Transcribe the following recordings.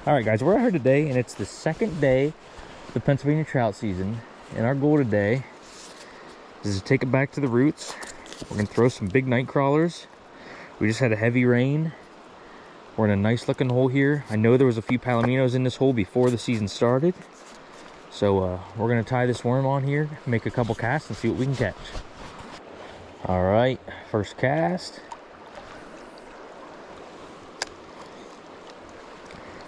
All right, guys, we're out here today, and it's the second day of the Pennsylvania trout season. And our goal today is to take it back to the roots. We're gonna throw some big night crawlers. We just had a heavy rain. We're in a nice looking hole here. I know there was a few palominos in this hole before the season started. So we're gonna tie this worm on here, make a couple casts, and see what we can catch. All right, first cast.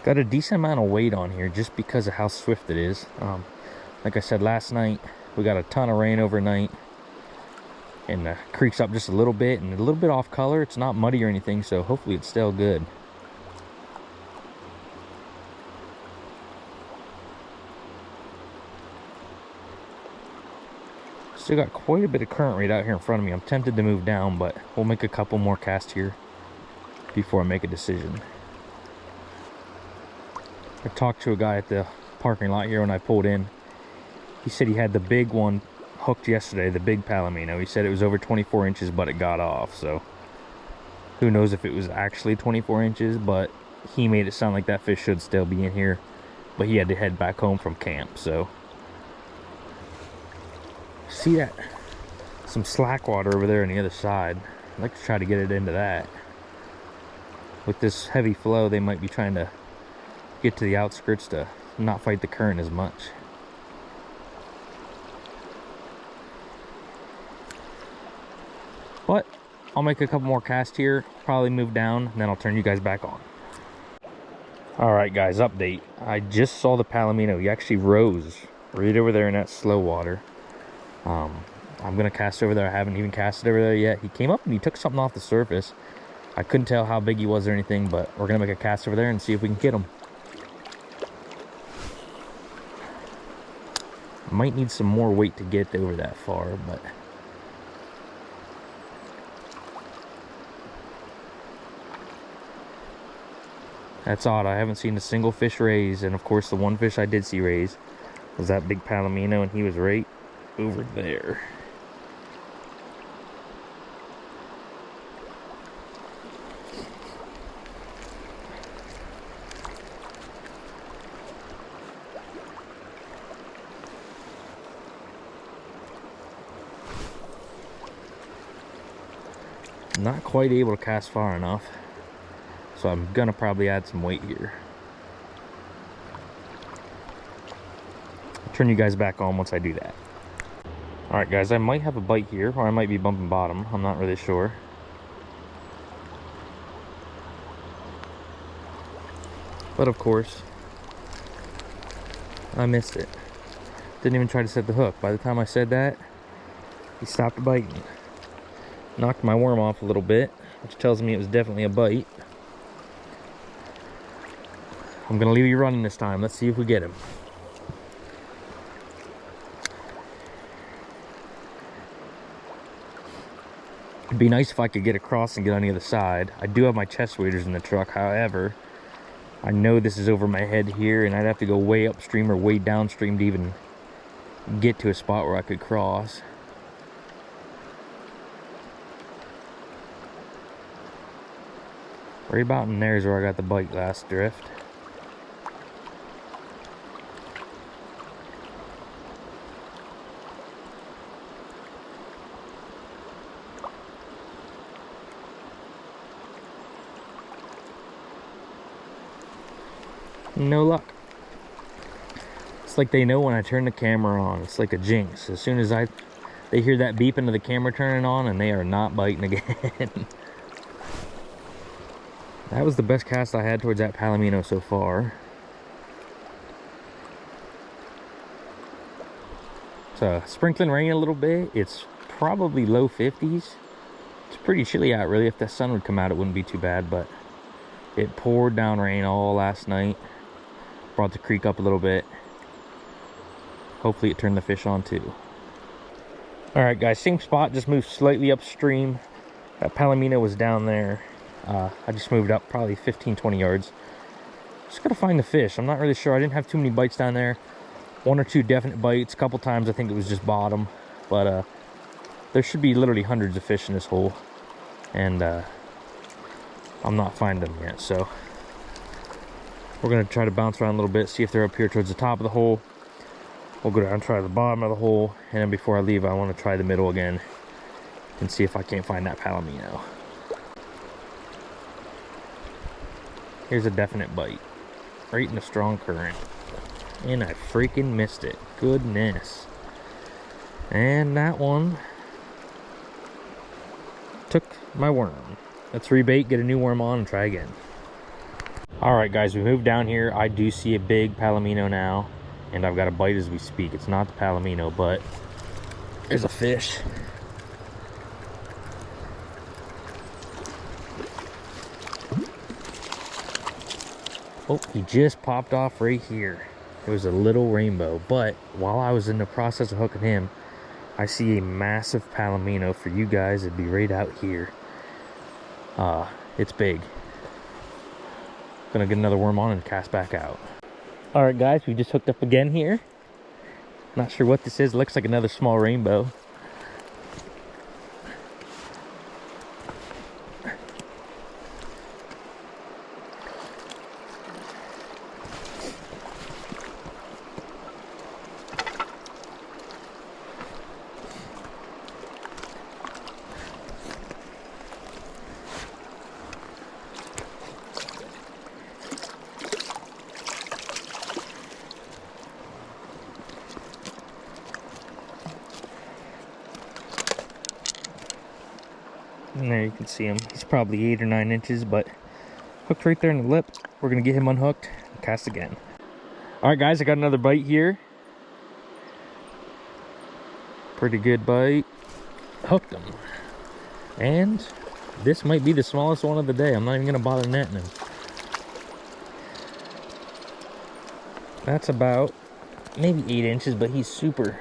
Got a decent amount of weight on here just because of how swift it is. Like I said last night, we got a ton of rain overnight. And the creek's up just a little bit and a little bit off color. It's not muddy or anything, so hopefully it's still good. Still got quite a bit of current right out here in front of me. I'm tempted to move down, but we'll make a couple more casts here before I make a decision. I talked to a guy at the parking lot here when I pulled in. He said he had the big one hooked yesterday, the big palomino. He said it was over 24 inches, but it got off. So who knows if it was actually 24 inches, but he made it sound like that fish should still be in here. But he had to head back home from camp, so. See that? Some slack water over there on the other side. I'd like to try to get it into that. With this heavy flow, they might be trying to get to the outskirts to not fight the current as much. But I'll make a couple more casts here, probably move down, and then I'll turn you guys back on. All right, guys, update. I just saw the palomino. He actually rose right over there in that slow water. I'm gonna cast over there. I haven't even casted over there yet. He came up and he took something off the surface. I couldn't tell how big he was or anything, but we're gonna make a cast over there and see if we can get him. Might need some more weight to get over that far, but that's odd. I haven't seen a single fish raise, and of course the one fish I did see raise was that big palomino, and he was right over there. Not quite able to cast far enough, so I'm gonna probably add some weight here. I'll turn you guys back on once I do that. All right, guys, I might have a bite here, or I might be bumping bottom. I'm not really sure. But of course, I missed it. Didn't even try to set the hook. By the time I said that, he stopped biting. Knocked my worm off a little bit, which tells me it was definitely a bite. I'm gonna leave you running this time. Let's see if we get him. It'd be nice if I could get across and get on the other side. I do have my chest waders in the truck, however, I know this is over my head here, and I'd have to go way upstream or way downstream to even get to a spot where I could cross. Right about in there is where I got the bite last drift. No luck. It's like they know when I turn the camera on. It's like a jinx. As soon as they hear that beeping of the camera turning on, and they are not biting again. That was the best cast I had towards that palomino so far. It's sprinkling rain a little bit. It's probably low 50s. It's pretty chilly out, really. If the sun would come out, it wouldn't be too bad, but it poured down rain all last night. Brought the creek up a little bit. Hopefully it turned the fish on too. All right, guys, same spot, just moved slightly upstream. That palomino was down there. I just moved up probably 15-20 yards. Just gotta find the fish. I'm not really sure. I didn't have too many bites down there. One or two definite bites. A couple times I think it was just bottom. But there should be literally hundreds of fish in this hole. And I'm not finding them yet, so We're gonna try to bounce around a little bit, see if they're up here towards the top of the hole. We'll go down and try the bottom of the hole, and then before I leave, I want to try the middle again and see if I can't find that palomino. Here's a definite bite, right in a strong current, and I freaking missed it. Goodness. And that one took my worm. Let's rebait, get a new worm on, and try again. All right, guys, we moved down here. I do see a big palomino now, and I've got a bite as we speak. It's not the palomino, but there's a fish. Oh, he just popped off right here. It was a little rainbow, but while I was in the process of hooking him, I see a massive palomino. For you guys, it'd be right out here. It's big. Gonna get another worm on and cast back out. All right, guys, we just hooked up again here. Not sure what this is. It looks like another small rainbow. And there you can see him. He's probably 8 or 9 inches, but hooked right there in the lip. We're gonna get him unhooked and cast again. All right, guys, I got another bite here. Pretty good bite. Hooked him. And this might be the smallest one of the day. I'm not even gonna bother netting him. That's about maybe 8 inches, but he's super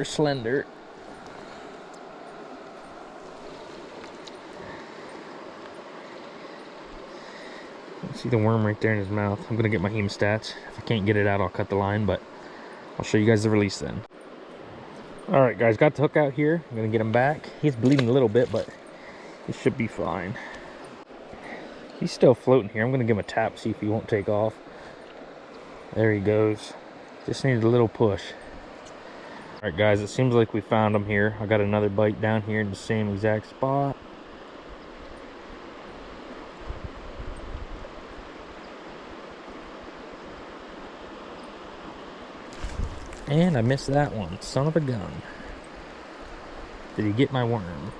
slender. See the worm right there in his mouth. I'm gonna get my hemostats. If I can't get it out, I'll cut the line, but I'll show you guys the release then. All right, guys, got the hook out here. I'm gonna get him back. He's bleeding a little bit, but he should be fine. He's still floating here. I'm gonna give him a tap, see if he won't take off. There he goes. Just needed a little push. All right, guys, it seems like we found him here. I got another bite down here in the same exact spot. And I missed that one. Son of a gun. Did he get my worm?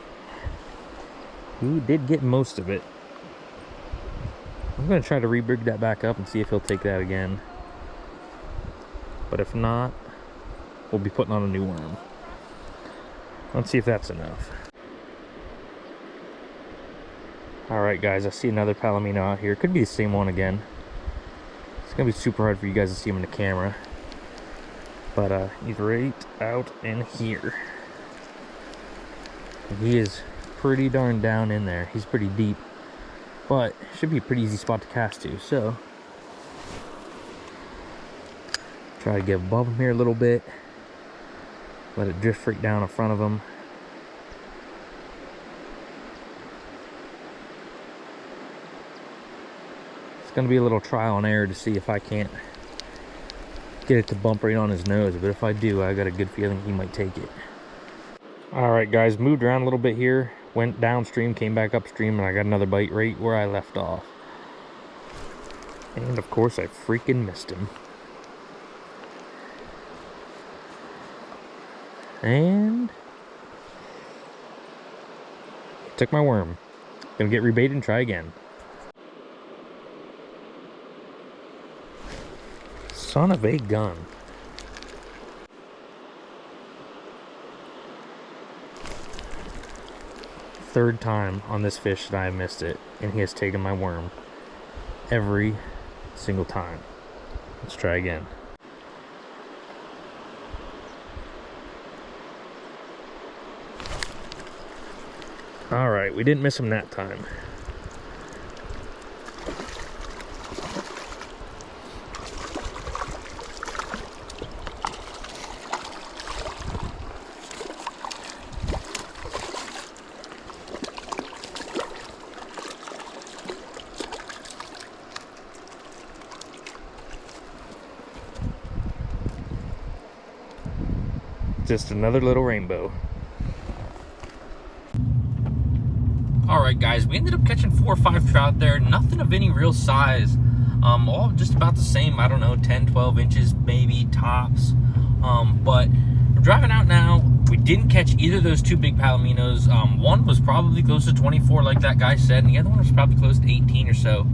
He did get most of it. I'm going to try to rebrig that back up and see if he'll take that again. But if not, we'll be putting on a new worm. Let's see if that's enough. Alright, guys, I see another palomino out here. Could be the same one again. It's going to be super hard for you guys to see him in the camera. But he's right out in here. And he is pretty darn down in there. He's pretty deep. But should be a pretty easy spot to cast to. So try to get above him here a little bit. Let it drift right down in front of him. It's going to be a little trial and error to see if I can't get it to bump right on his nose, but if I do, I got a good feeling he might take it. All right, guys, moved around a little bit here, went downstream, came back upstream, and I got another bite right where I left off. And of course, I freaking missed him. And took my worm. Gonna get rebaited and try again. Son of a gun. Third time on this fish that I missed it, and he has taken my worm every single time. Let's try again. All right, we didn't miss him that time. Just another little rainbow. Alright guys, we ended up catching 4 or 5 trout there. Nothing of any real size. All just about the same, I don't know, 10, 12 inches maybe, tops. But we're driving out now. We didn't catch either of those 2 big palominos. One was probably close to 24 like that guy said, and the other one was probably close to 18 or so.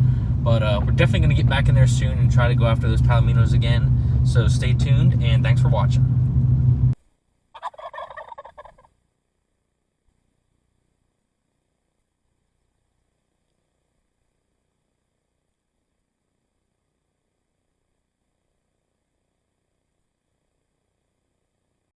But we're definitely going to get back in there soon and try to go after those palominos again. So stay tuned, and thanks for watching.